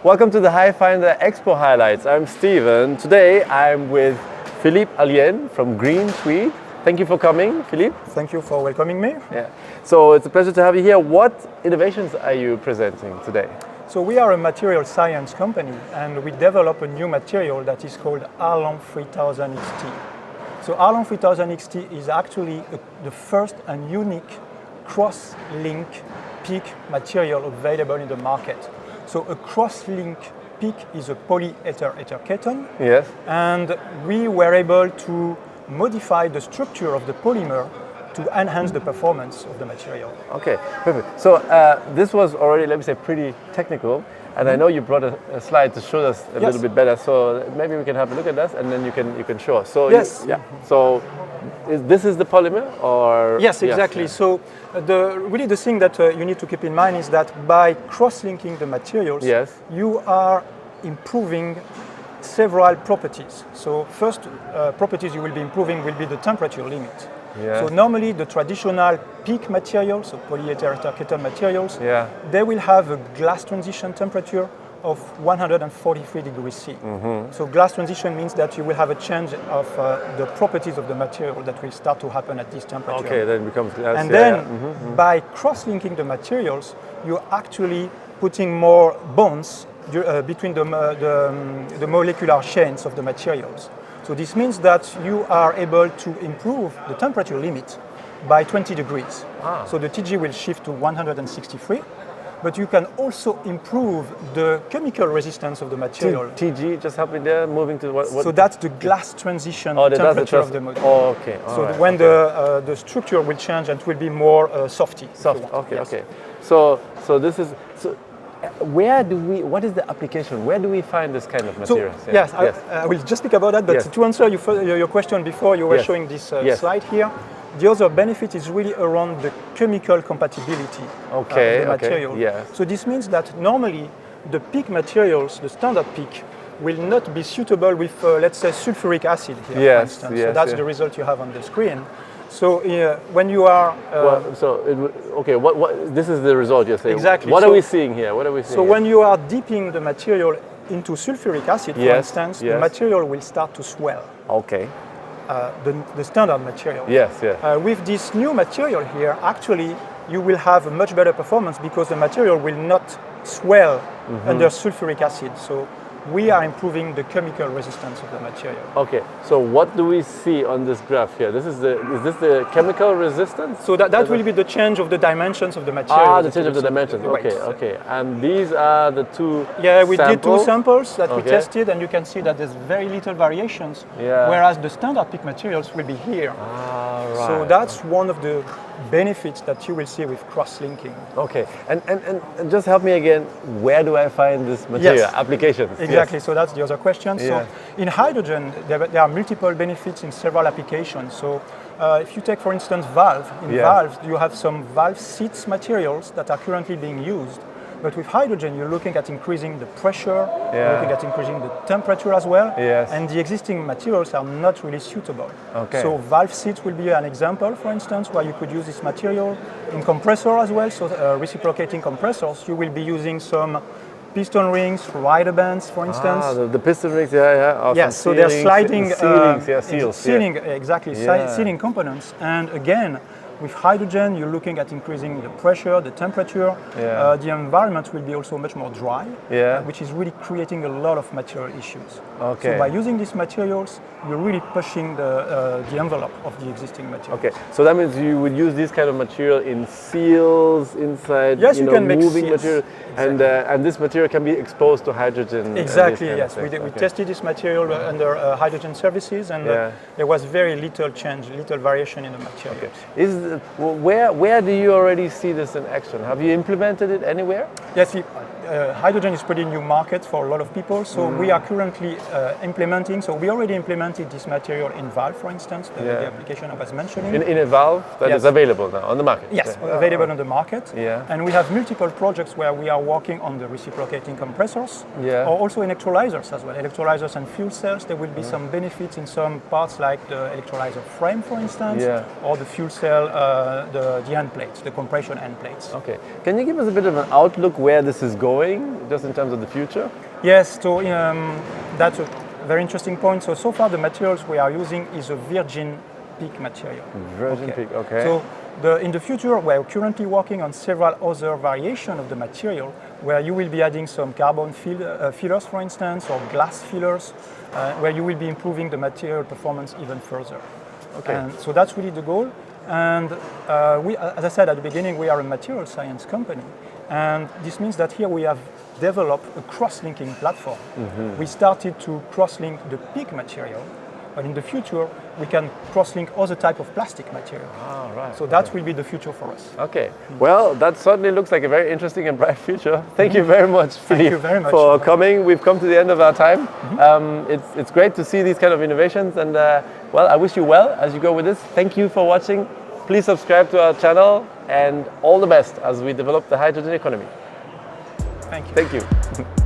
Welcome to the HiFinder Expo highlights. I'm Steven. Today I'm with Philippe Allien from Green Tweed. Thank you for coming, Philippe. Thank you for welcoming me. Yeah. So it's a pleasure to have you here. What innovations are you presenting today? So we are a material science company and we develop a new material that is called Arlon 3000 XT. So Arlon 3000 XT is actually the first and unique cross-link PEEK material available in the market. So a cross-link PEEK is a polyether ketone. Yes. And we were able to modify the structure of the polymer to enhance the performance of the material. Okay, perfect. So this was already, let me say, pretty technical. And I know you brought a slide to show us a little bit better. So maybe we can have a look at this and then you can show us. So yes. So this is the polymer, or? Yes, exactly. Yes. So really the thing that you need to keep in mind is that by cross-linking the materials, you are improving several properties. So first properties you will be improving will be the temperature limit. So normally the traditional PEEK materials, so polyether ketone materials, they will have a glass transition temperature of 143 degrees C. So glass transition means that you will have a change of the properties of the material that will start to happen at this temperature. Okay, then it becomes glass. And then by cross-linking the materials, you're actually putting more bonds between the molecular chains of the materials. So this means that you are able to improve the temperature limit by 20 degrees. So the TG will shift to 163, but you can also improve the chemical resistance of the material. TG, just help me there, moving to what? So that's the glass transition temperature of the material. Oh, okay. So when the structure will change and it will be more softy. Soft, okay. So this is, what is the application? Where do we find this kind of materials? So, I will just speak about that, but to answer your question before, you were showing this slide here. The other benefit is really around the chemical compatibility of the material. So this means that normally the PEEK materials, the standard PEEK, will not be suitable with, let's say, sulfuric acid here, for instance. So that's the result you have on the screen. So when you are... this is the result you're saying. Exactly. What are we seeing here? So when you are dipping the material into sulfuric acid, for instance, the material will start to swell. Okay. The standard material. With this new material here, actually, you will have a much better performance because the material will not swell under sulfuric acid. So we are improving the chemical resistance of the material. Okay, so what do we see on this graph here? Is this the chemical resistance? So that will be the change of the dimensions of the material. The change of the dimensions, okay. And these are the two we did two samples that we tested, and you can see that there's very little variations, whereas the standard PEEK materials will be here. So that's one of the benefits that you will see with cross-linking. Okay, and just help me again, where do I find this material? Applications? Exactly, so that's the other question. So in hydrogen, there are multiple benefits in several applications. So if you take, for instance, valve, valves, you have some valve seats materials that are currently being used. But with hydrogen, you're looking at increasing the pressure, you're looking at increasing the temperature as well, and the existing materials are not really suitable. So valve seats will be an example, for instance, where you could use this material in compressor as well. So reciprocating compressors, you will be using some piston rings, rider bands, for instance. The piston rings, Yes, so they're sliding, sealing, sealing components, and again, with hydrogen, you're looking at increasing the pressure, the temperature. The environment will be also much more dry, which is really creating a lot of material issues. So by using these materials, you're really pushing the envelope of the existing material. Okay, so that means you would use this kind of material in seals inside, you can make moving seals. material, and this material can be exposed to hydrogen. Exactly, yes. We tested this material under hydrogen services, and there was very little change, little variation in the material. Where do you already see this in action? Have you implemented it anywhere? Yes, hydrogen is pretty new market for a lot of people, so we are currently implementing. So we already implemented this material in valve, for instance, the application I was mentioning. In a valve that is available now on the market? Yes, available on the market. And we have multiple projects where we are working on the reciprocating compressors, or also in electrolyzers as well. Electrolyzers and fuel cells, there will be some benefits in some parts like the electrolyzer frame, for instance, or the fuel cell the end plates, the compression end plates. Okay. Can you give us a bit of an outlook where this is going, just in terms of the future? Yes, so that's a very interesting point. So far the materials we are using is a virgin PEEK material. Virgin PEEK, okay. So in the future, we're currently working on several other variations of the material where you will be adding some carbon fillers, for instance, or glass fillers, where you will be improving the material performance even further. Okay. And so that's really the goal. And we, as I said at the beginning, we are a material science company. And this means that here we have developed a cross-linking platform. Mm-hmm. We started to cross-link the PEEK material, but in the future, we can cross-link other type of plastic material. Ah, right. So that will be the future for us. Okay. Well, that certainly looks like a very interesting and bright future. Thank you very much, Philippe, for coming. We've come to the end of our time. Mm-hmm. It's great to see these kind of innovations, and well, I wish you well as you go with this. Thank you for watching. Please subscribe to our channel, and all the best as we develop the hydrogen economy. Thank you. Thank you.